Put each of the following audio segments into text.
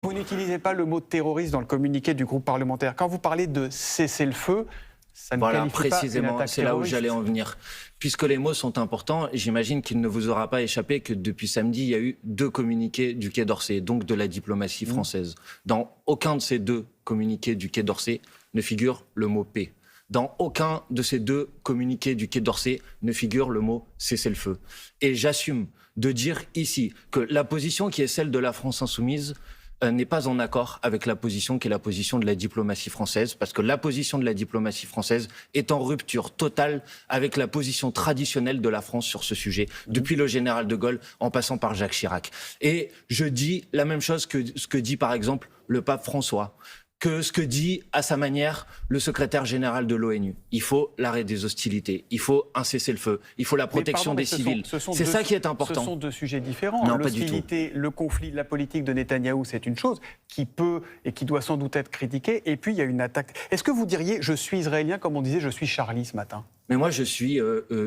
Vous n'utilisez pas le mot terroriste dans le communiqué du groupe parlementaire. Quand vous parlez de cessez-le-feu, ça ne voilà, qualifie pas une précisément, attaque c'est là où terroriste. j'allais en venir. Puisque les mots sont importants, j'imagine qu'il ne vous aura pas échappé que depuis samedi, il y a eu 2 communiqués du Quai d'Orsay, donc de la diplomatie française. Dans aucun de ces 2 communiqués du Quai d'Orsay ne figure le mot paix. Dans aucun de ces 2 communiqués du Quai d'Orsay ne figure le mot cessez-le-feu. Et j'assume de dire ici que la position qui est celle de la France insoumise n'est pas en accord avec la position qui est la position de la diplomatie française, parce que la position de la diplomatie française est en rupture totale avec la position traditionnelle de la France sur ce sujet, depuis le général de Gaulle en passant par Jacques Chirac. Et je dis la même chose que ce que dit par exemple le pape François, que ce que dit à sa manière le secrétaire général de l'ONU. Il faut l'arrêt des hostilités, il faut un cessez-le-feu, il faut la protection des civils. C'est ça qui est important. Ce sont 2 sujets différents. Non, pas du tout. L'hostilité, le conflit, la politique de Netanyahou, c'est une chose qui peut et qui doit sans doute être critiquée. Et puis, il y a une attaque. Est-ce que vous diriez, je suis israélien, comme on disait, je suis Charlie ce matin ? Mais moi, je suis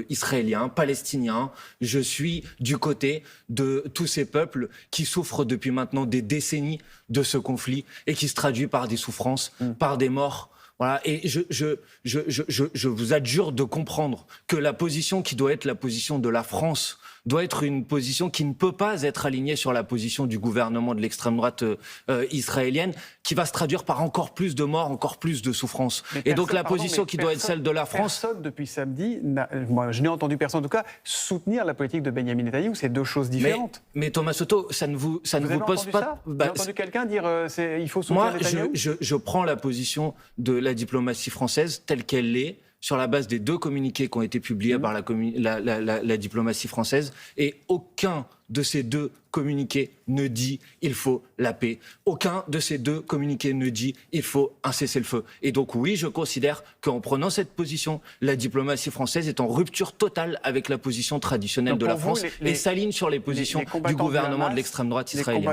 israélien, palestinien. Je suis du côté de tous ces peuples qui souffrent depuis maintenant des décennies de ce conflit et qui se traduit par des souffrances, par des morts. Voilà. Et je vous adjure de comprendre que la position qui doit être la position de la France doit être une position qui ne peut pas être alignée sur la position du gouvernement de l'extrême droite israélienne, qui va se traduire par encore plus de morts, encore plus de souffrances. Et donc la position qui doit être celle de la France... Personne depuis samedi, moi je n'ai entendu personne en tout cas, soutenir la politique de Benyamin Netanyahou, c'est 2 choses différentes. Mais Thomas Soto, ça ne vous pose pas... Vous avez entendu quelqu'un dire il faut soutenir Netanyahou ? Moi, je prends la position de la diplomatie française telle qu'elle est, sur la base des 2 communiqués qui ont été publiés par la diplomatie française, et aucun de ces 2 communiqués ne dit « il faut la paix ». Aucun de ces 2 communiqués ne dit « il faut un cessez-le-feu ». Et donc oui, je considère qu'en prenant cette position, la diplomatie française est en rupture totale avec la position traditionnelle de la France et s'aligne sur les positions du gouvernement de l'extrême droite israélienne.